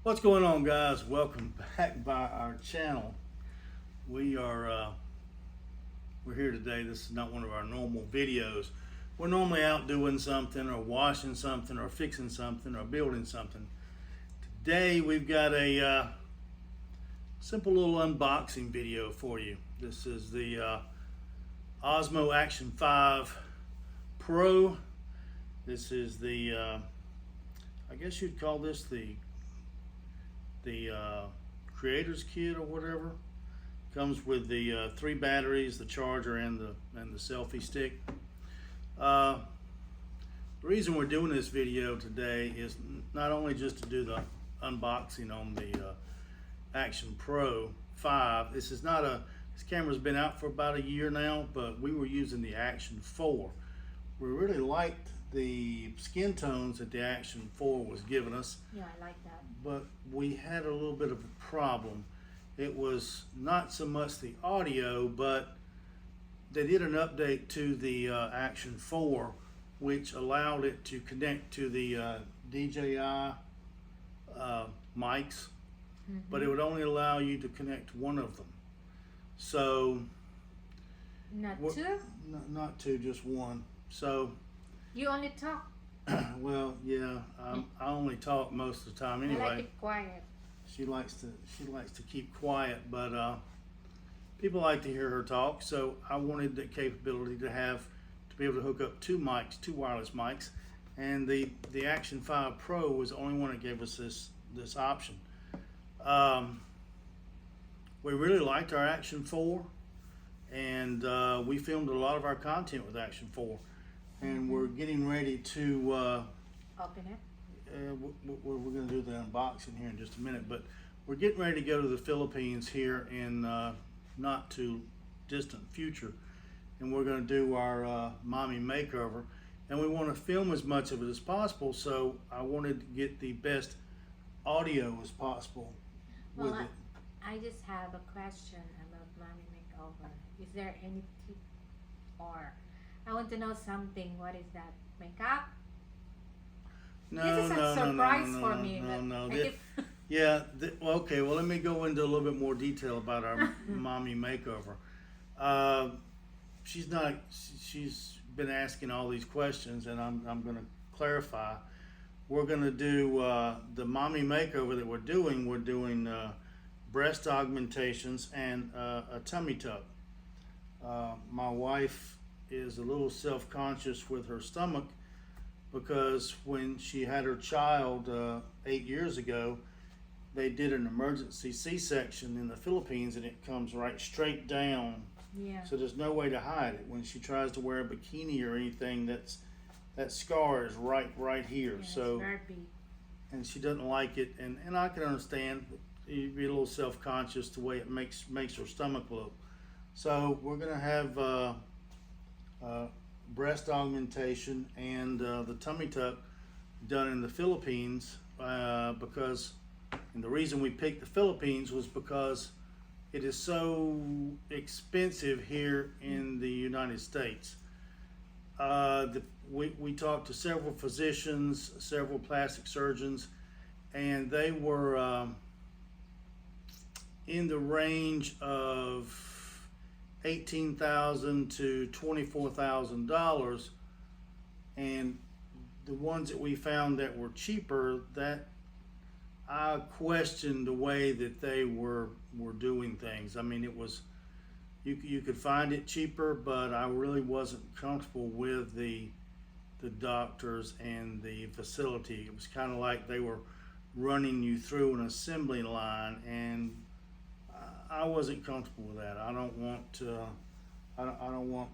What's going on, guys? Welcome back by our channel. We're here today. This is not one of our normal videos. We're normally out doing something or washing something or fixing something or building something. Today we've got a simple little unboxing video for you. This is the Osmo Action 5 Pro. This is the I guess you'd call this the creator's kit or whatever. Comes with the 3 batteries, the charger, and the selfie stick. The reason we're doing this video today is not only just to do the unboxing on the Action Pro 5. This camera's been out for about a year now, but we were using the Action 4. We really liked the skin tones that the Action 4 was giving us. Yeah, I like that. But we had a little bit of a problem. It was not so much the audio, but they did an update to the Action 4, which allowed it to connect to the DJI mics, but it would only allow you to connect one of them. So, Not two? not two, just one. So, You only talk. well, yeah, I only talk most of the time anyway. I like it quiet. She likes to keep quiet, but people like to hear her talk. So I wanted the capability to be able to hook up 2 mics, 2 wireless mics, and the Action 5 Pro was the only one that gave us this option. We really liked our Action 4, and we filmed a lot of our content with Action 4, and we're getting ready to Open it. we're going to do the unboxing here in just a minute, but we're getting ready to go to the Philippines here in not too distant future, and we're going to do our mommy makeover, and we want to film as much of it as possible, so I wanted to get the best audio as possible with Well, it. I just have a question about mommy makeover. Is there any tip, or I want to know something? What is that? Makeup? No, This is a no, surprise no, for no, me. no, but no. I keep- Yeah, well, okay, well, let me go into a little bit more detail about our mommy makeover. She's been asking all these questions, and I'm going to clarify. We're going to do the mommy makeover that we're doing breast augmentations and a tummy tuck. My wife is a little self-conscious with her stomach, because when she had her child 8 years ago, they did an emergency C-section in the Philippines, and it comes right straight down. Yeah. So there's no way to hide it. When she tries to wear a bikini or anything, that scar is right here. Yeah, So, it's very big. and she doesn't like it, and I can understand. You'd be a little self-conscious the way it makes her stomach look. So we're gonna have breast augmentation and the tummy tuck done in the Philippines, because, and the reason we picked the Philippines was because it is so expensive here in the United States. We talked to several physicians, several plastic surgeons, and they were in the range of $18,000 to $24,000, and the ones that we found that were cheaper, that I questioned the way that they were doing things. I mean, it was, you could find it cheaper, but I really wasn't comfortable with the doctors and the facility. It was kind of like they were running you through an assembly line, and I wasn't comfortable with that. I don't want I want,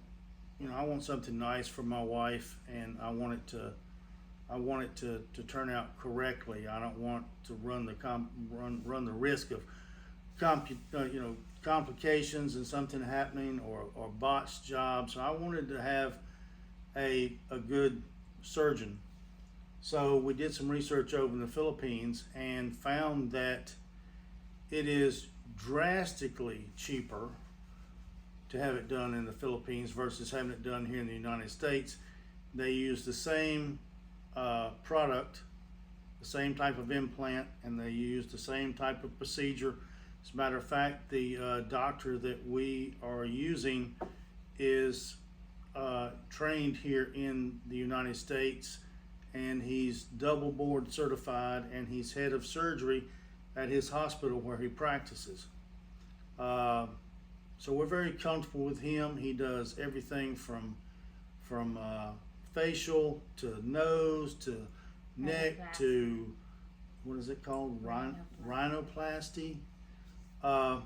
I want something nice for my wife, and I want it to turn out correctly. I don't want to run the risk of complications and something happening, or botched jobs. So I wanted to have a good surgeon. So we did some research over in the Philippines and found that it is drastically cheaper to have it done in the Philippines versus having it done here in the United States. They use the same product the same type of implant, and they use the same type of procedure. As a matter of fact, the doctor that we are using is trained here in the United States, and he's double board certified, and he's head of surgery at his hospital where he practices. So we're very comfortable with him. He does everything from facial to nose to neck to, what is it called? Rhinoplasty. But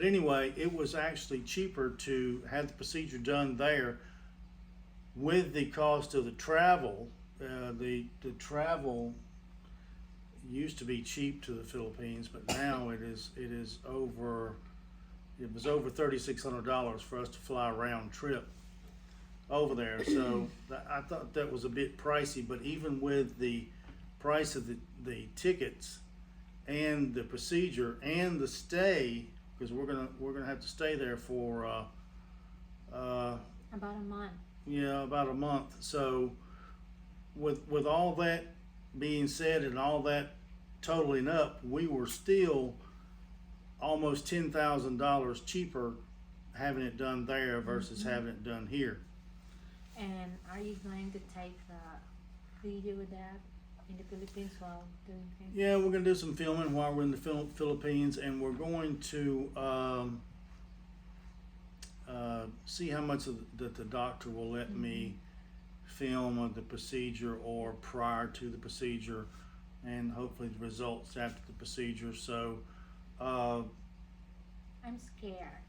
anyway, it was actually cheaper to have the procedure done there with the cost of the travel. The travel used to be cheap to the Philippines, but now it was over $3,600 for us to fly a round trip over there. So I thought that was a bit pricey, but even with the price of the tickets and the procedure and the stay, because we're gonna have to stay there for About a month. yeah, about a month. So with all that being said and all that totaling up, we were still almost $10,000 cheaper having it done there versus having it done here. And are you going to take a video with that in the Philippines while doing things? Yeah, we're gonna do some filming while we're in the Philippines, and we're going to see how much that the doctor will let me film of the procedure or prior to the procedure, and hopefully the results after the procedure. So I'm scared.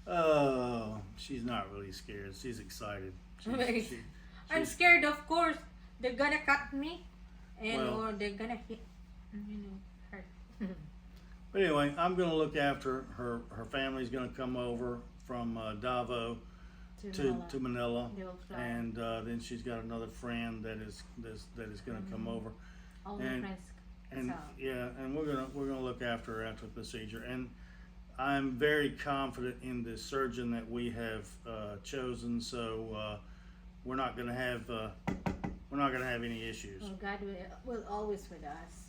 Oh, she's not really scared. She's excited. I'm scared, of course. They're gonna cut me, and Well, or they're gonna hit, hurt. but anyway, I'm gonna look after her. Her family's gonna come over from Davao to Manila, They will fly. and then she's got another friend that is gonna come over. All my and- friends. And So, yeah, and we're gonna look after her after the procedure, and I'm very confident in the surgeon that we have chosen. So we're not gonna have any issues. oh, God will always with us.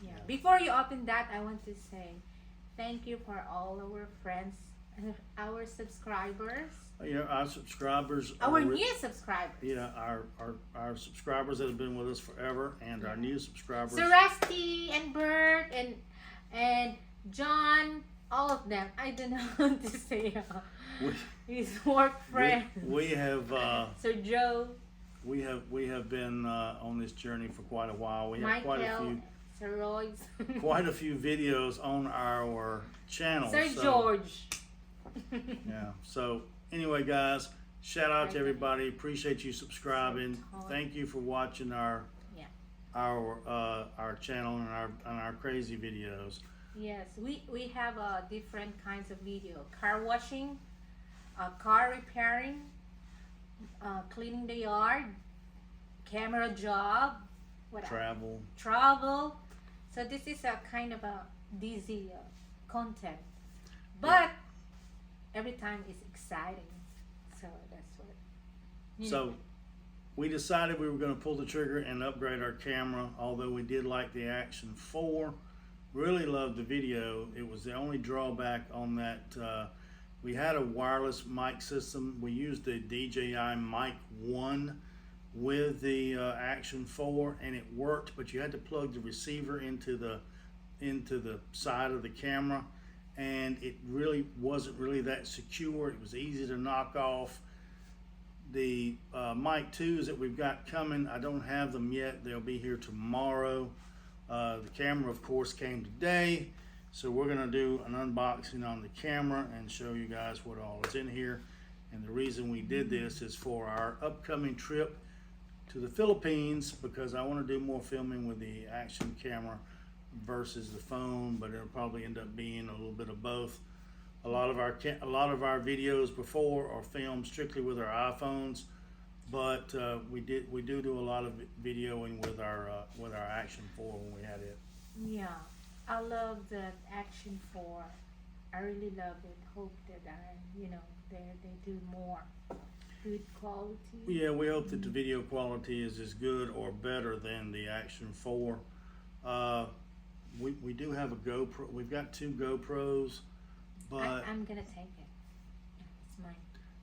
Yeah. Yeah. Before you open that, I want to say thank you for all our friends, our subscribers, You know, our subscribers, our new subscribers. yeah, our subscribers that have been with us forever, and our new subscribers. So Rusty and Bert and John, all of them. I don't know what to say. His work friend. We have So Joe, we have been on this journey for quite a while. We have Michael, Sir Royce, quite a few videos on our channel. Sir so, George. Yeah. So anyway, guys, shout out to everybody. Appreciate you subscribing. Thank you for watching our channel and our crazy videos. Yes, we have different kinds of video: car washing, car repairing, cleaning the yard, camera job, what else? Travel. So this is a kind of a dizzy content, but every time it's exciting. So that's what. So we decided we were going to pull the trigger and upgrade our camera. Although we did like the Action 4, really loved the video. It was the only drawback on that. We had a wireless mic system. We used the DJI Mic 1 with the Action 4, and it worked, but you had to plug the receiver into the side of the camera, and it really wasn't really that secure. It was easy to knock off. The Mic 2s that we've got coming, I don't have them yet. They'll be here tomorrow. The camera, of course, came today, so we're going to do an unboxing on the camera and show you guys what all is in here. And the reason we did this is for our upcoming trip to the Philippines, because I want to do more filming with the Action camera versus the phone, but it'll probably end up being a little bit of both. A lot of our videos before are filmed strictly with our iPhones, but we do a lot of videoing with our Action 4 when we had it. Yeah, I love the Action 4. I really love it. Hope that they do more. good quality. Yeah, we hope that the video quality is as good or better than the Action 4. We do have a GoPro. We've got 2 GoPros, but I'm gonna take it. It's mine.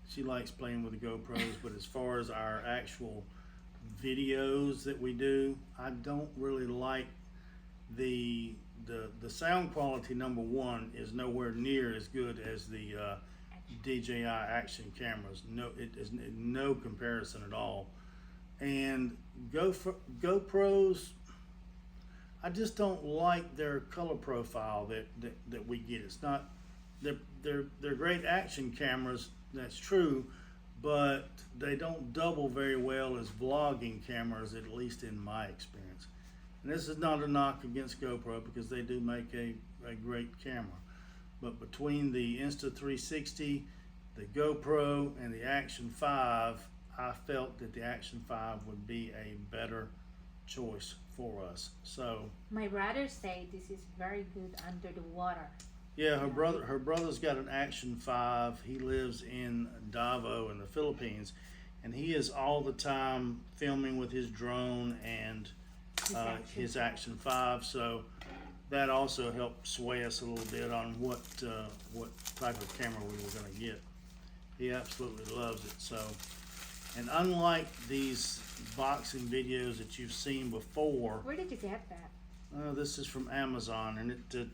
she likes playing with the GoPros. But as far as our actual videos that we do, I don't really like the sound quality. Number one is nowhere near as good as the DJI action cameras. No, it is no comparison at all. And GoPros, I just don't like their color profile that we get. It's not, they're great action cameras, that's true, but they don't double very well as vlogging cameras, at least in my experience. And this is not a knock against GoPro, because they do make a great camera. But between the Insta360, the GoPro, and the Action 5, I felt that the Action 5 would be a better choice for us. So My brother say this is very good under the water. yeah, her brother's got an Action 5. He lives in Davao in the Philippines, and he is all the time filming with his drone and his Action 5. So that also helped sway us a little bit on what type of camera we were going to get. He absolutely loves it. So, and unlike these boxing videos that you've seen before, Where did you get that? this is from Amazon, and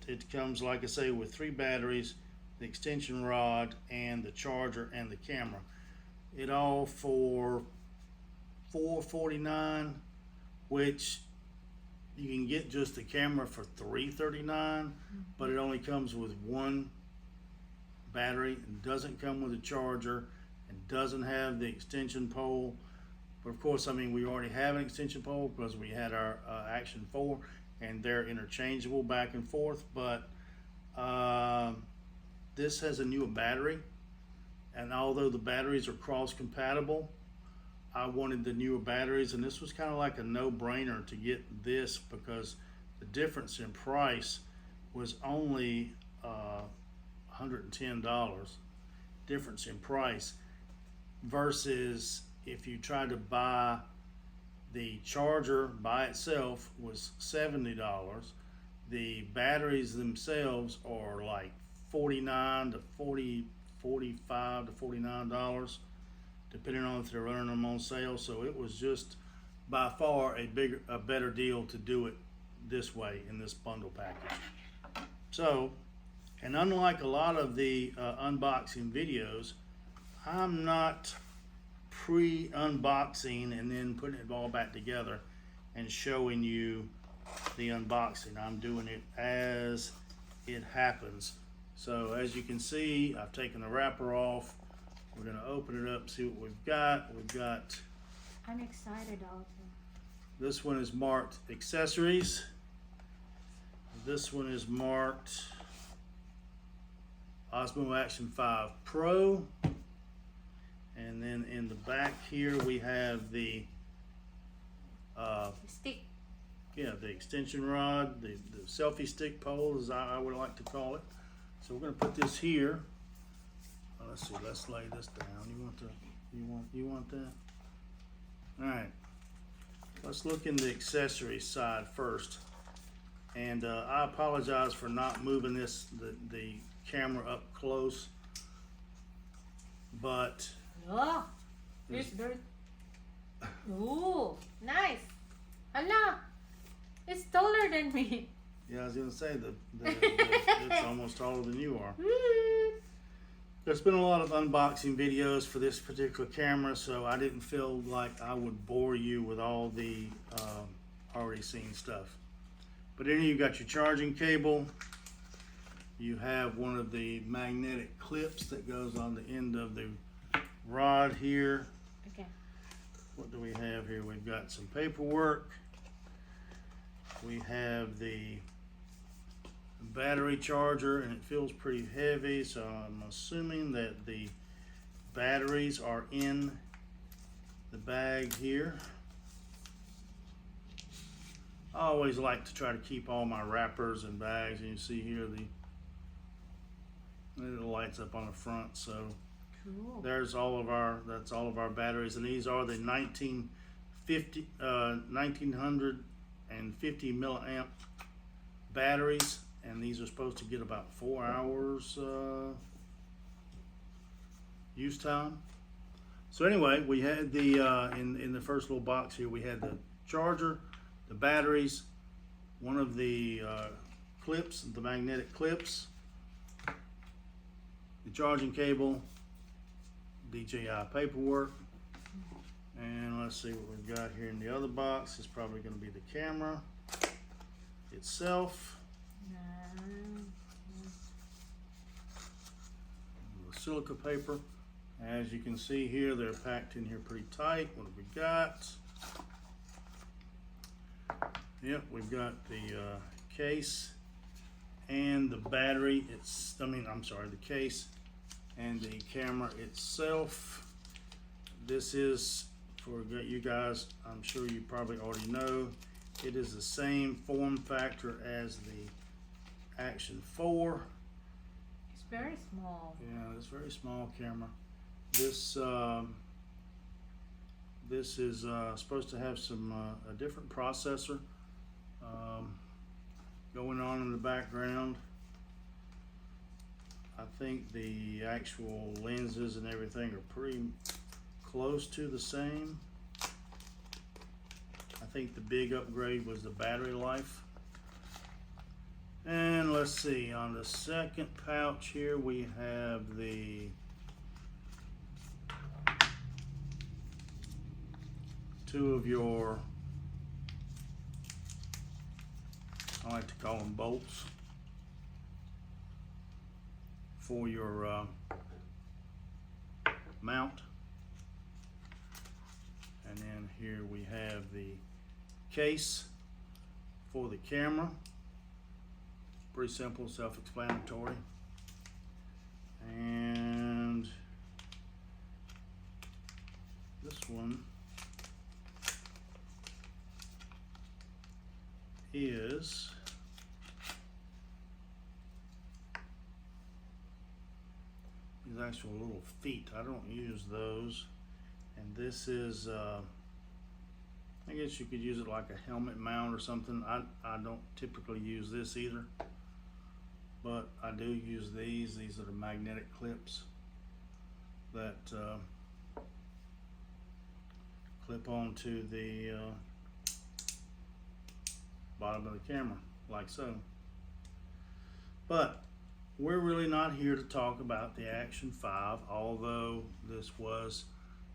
it comes, like I say, with 3 batteries, the extension rod, and the charger and the camera. It all for $449, which you can get just the camera for $339, but it only comes with 1 battery. It doesn't come with a charger, and doesn't have the extension pole. But of course, I mean, we already have an extension pole because we had our Action 4, and they're interchangeable back and forth. But this has a newer battery, and although the batteries are cross compatible, I wanted the newer batteries, and this was kind of like a no-brainer to get this, because the difference in price was only $110 difference in price, versus if you try to buy the charger by itself was $70. The batteries themselves are like $45 to $49, depending on if they're running them on sale. So it was just by far a better deal to do it this way in this bundle package. So, and unlike a lot of the unboxing videos, I'm not pre-unboxing and then putting it all back together and showing you the unboxing. I'm doing it as it happens. So as you can see, I've taken the wrapper off. We're gonna open it up, see what we've got. I'm excited also. This one is marked accessories. This one is marked Osmo Action 5 Pro. And then in the back here we have the Stick. yeah, the extension rod, the selfie stick pole, as I would like to call it. So we're gonna put this here. Let's see, let's lay this down. You want that? All right. Let's look in the accessories side first. And I apologize for not moving the camera up close, but Oh, there's bird. Ooh, nice. Allah, it's taller than me. yeah, I was gonna say it's almost taller than you are. There's been a lot of unboxing videos for this particular camera, so I didn't feel like I would bore you with all the already seen stuff. But then you got your charging cable. You have one of the magnetic clips that goes on the end of the rod here. Okay. What do we have here? We've got some paperwork. We have the battery charger, and it feels pretty heavy, so I'm assuming that the batteries are in the bag here. I always like to try to keep all my wrappers and bags, and you see here it lights up on the front, so Cool. That's all of our batteries, and these are the 1950 milliamp batteries, and these are supposed to get about 4 hours use time. So anyway, we had the in the first little box here, we had the charger, the batteries, one of the clips, the magnetic clips, the charging cable, DJI paperwork, and let's see what we've got here in the other box. It's probably going to be the camera itself, the silica paper. As you can see here, they're packed in here pretty tight. What have we got? Yep, we've got the case and the battery. The case and the camera itself. This is, for you guys, I'm sure you probably already know, it is the same form factor as the Action 4. It's very small. Yeah, it's a very small camera. This is supposed to have some a different processor going on in the background. I think the actual lenses and everything are pretty close to the same. I think the big upgrade was the battery life. And let's see, on the second pouch here we have the two of your, I like to call them bolts, for your mount. And then here we have the case for the camera. Pretty simple, self-explanatory. And this one is these actual little feet. I don't use those. And this is I guess you could use it like a helmet mount or something. I don't typically use this either, but I do use these. These are the magnetic clips that clip onto the bottom of the camera, like so. But we're really not here to talk about the Action 5, although this was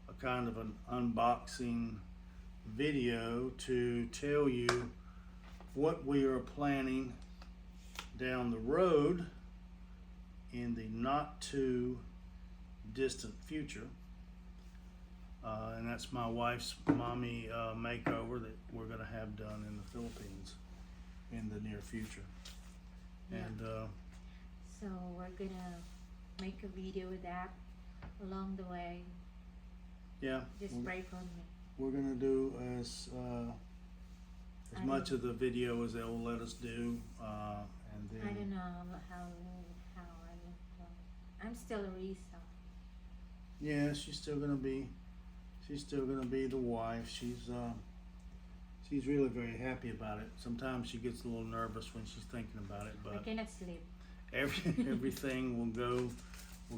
a kind of an unboxing video to tell you what we are planning down the road in the not too distant future. And that's my wife's mommy makeover that we're going to have done in the Philippines in the near future. Yeah. And So we're gonna make a video with that along the way. yeah, Just pray for me. we're going to do as much of the video as they'll let us do. And then I don't know how I will. I'm still a Risa. yeah, she's still gonna be the wife. She's really very happy about it. Sometimes she gets a little nervous when she's thinking about it, I but cannot sleep. everything will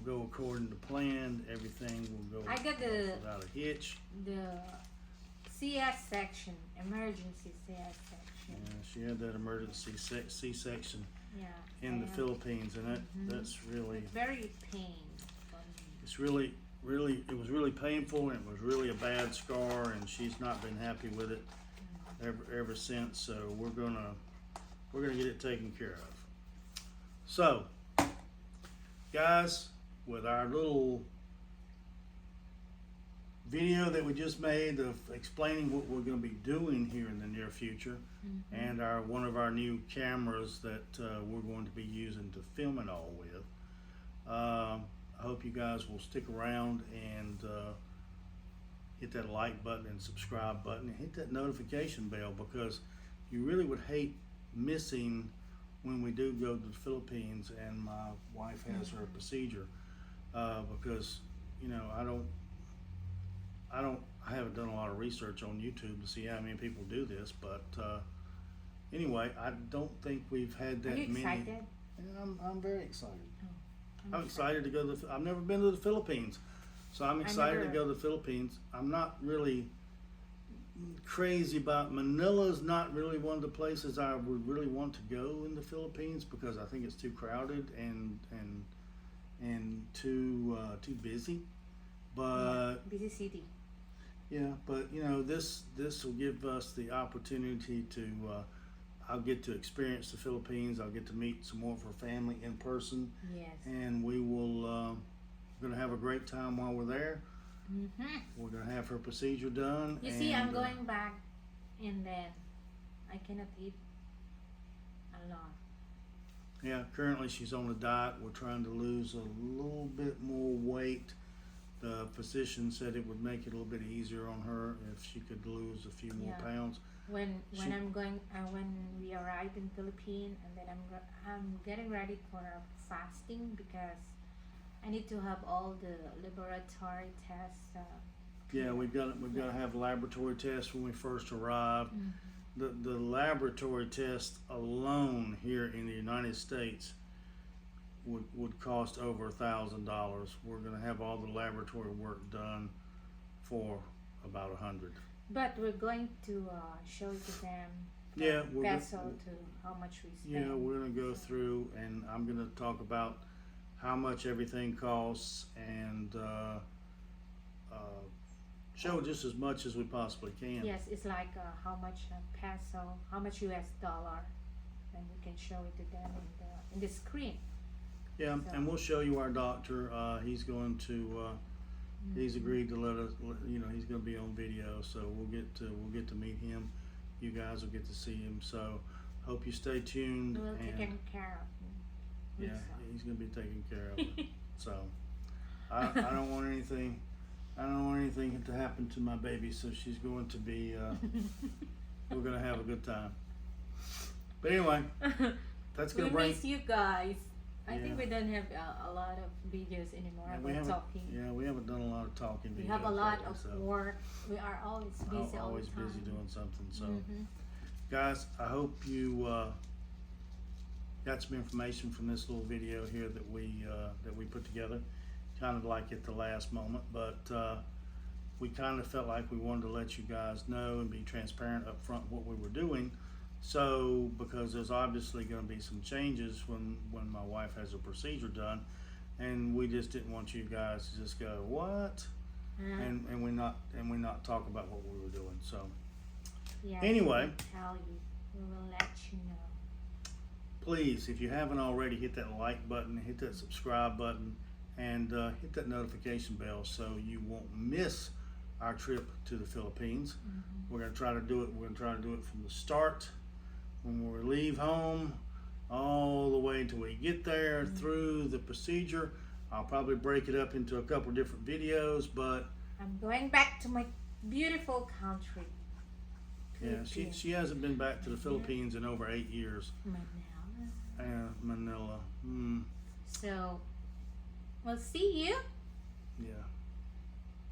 go according to plan. Everything will go I got without a hitch. the CS section, emergency CS section. Yeah, she had that emergency C-section Yeah. in the I have- Philippines, and that's really, It's very pain for me. it's really, it was really painful, and it was really a bad scar, and she's not been happy with it ever since. So we're gonna get it taken care of. So, guys, with our little video that we just made of explaining what we're going to be doing here in the near future, and one of our new cameras that we're going to be using to film it all with, I hope you guys will stick around and hit that like button and subscribe button and hit that notification bell, because you really would hate missing when we do go to the Philippines and my wife has her procedure, because you know, I haven't done a lot of research on YouTube to see how many people do this, but anyway, I don't think we've had that Are you many. excited? Yeah, I'm very excited. Oh, I'm excited to go to I've never been to the Philippines, so I'm excited to never- go to the Philippines. I'm not really crazy about Manila's not really one of the places I would really want to go in the Philippines because I think it's too crowded and too busy. But busy city. yeah, but you know, this will give us the opportunity to I'll get to experience the Philippines. I'll get to meet some more of her family in person, Yes. and we will we're gonna have a great time while we're there. Mm-hmm. We're gonna have her procedure done. You see, and, I'm going back, and then I cannot eat a lot. Yeah, currently she's on a diet. We're trying to lose a little bit more weight. The physician said it would make it a little bit easier on her if she could lose a few more Yeah. pounds. When She- I'm going when we arrive in Philippines, and then I'm getting ready for fasting because I need to have all the laboratory tests. Yeah, we've got to have laboratory tests when we first arrive. The laboratory test alone here in the United States would cost over $1,000. We're going to have all the laboratory work done for about $100. But we're going to show to them Yeah, from we're peso go- to how much we spend. Yeah, we're going to go through, and I'm going to talk about how much everything costs and show just as much as we possibly can. Yes, it's like how much peso, how much US dollar, and we can show it to them in the screen. Yeah, So- and we'll show you our doctor. He's going to. He's agreed to let us. You know, he's going to be on video, so we'll get to meet him. You guys will get to see him. So, hope you stay tuned. We'll and take care of yeah, Lisa. he's going to be taking care of it. So, I don't want anything. I don't want anything to happen to my baby. So she's going to be. We're going to have a good time. But anyway, that's We going to bring. miss you guys. I Yeah. think we don't have a lot of videos anymore Yeah, we about haven't. talking. Yeah, we haven't done a lot of talking. We videos have a lot lately, of so. work. We are always busy all Always the time. busy doing something. So, Mhm. guys, I hope you got some information from this little video here that we put together. Kind of like at the last moment, but we kind of felt like we wanted to let you guys know and be transparent up front what we were doing. So, because there's obviously going to be some changes when my wife has a procedure done, and we just didn't want you guys to just go what, and we not talk about what we were doing. So. Yes, Anyway. we'll tell you. We will let you know. Please, if you haven't already, hit that like button, hit that subscribe button, and hit that notification bell so you won't miss our trip to the Philippines. We're going to try to do it. We're going to try to do it from the start, when we leave home, all the way until we get there, through the procedure. I'll probably break it up into a couple different videos, but I'm going back to my beautiful country. yeah, she hasn't been back to the Philippines in over 8 years. Manila. Manila. So, we'll see you. Yeah.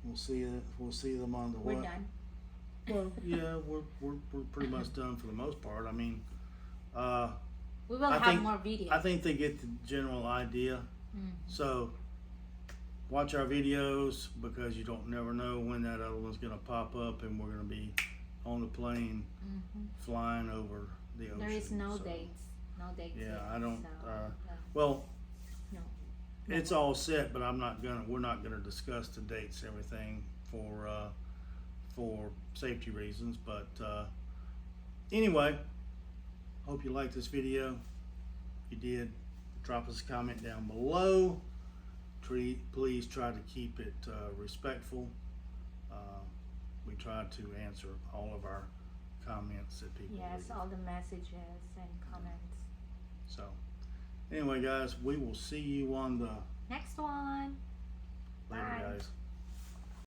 We'll see them on the We're what? done. Well, yeah, we're pretty much done for the most part. I mean, We will I have think- more videos. I think they get the general idea. Mhm. So watch our videos, because you don't never know when that other one's gonna pop up, and we're gonna be on the plane Mhm. flying over the ocean. There is no so, dates. No dates. Yeah, yet, I don't. so, Well, no. it's all set, but we're not gonna discuss the dates, and everything for safety reasons. But anyway, hope you liked this video. If you did, drop us a comment down below. Please try to keep it respectful. We try to answer all of our comments that people Yes, leave. all the messages and comments. So anyway, guys, we will see you on the Next one. later, Bye. guys.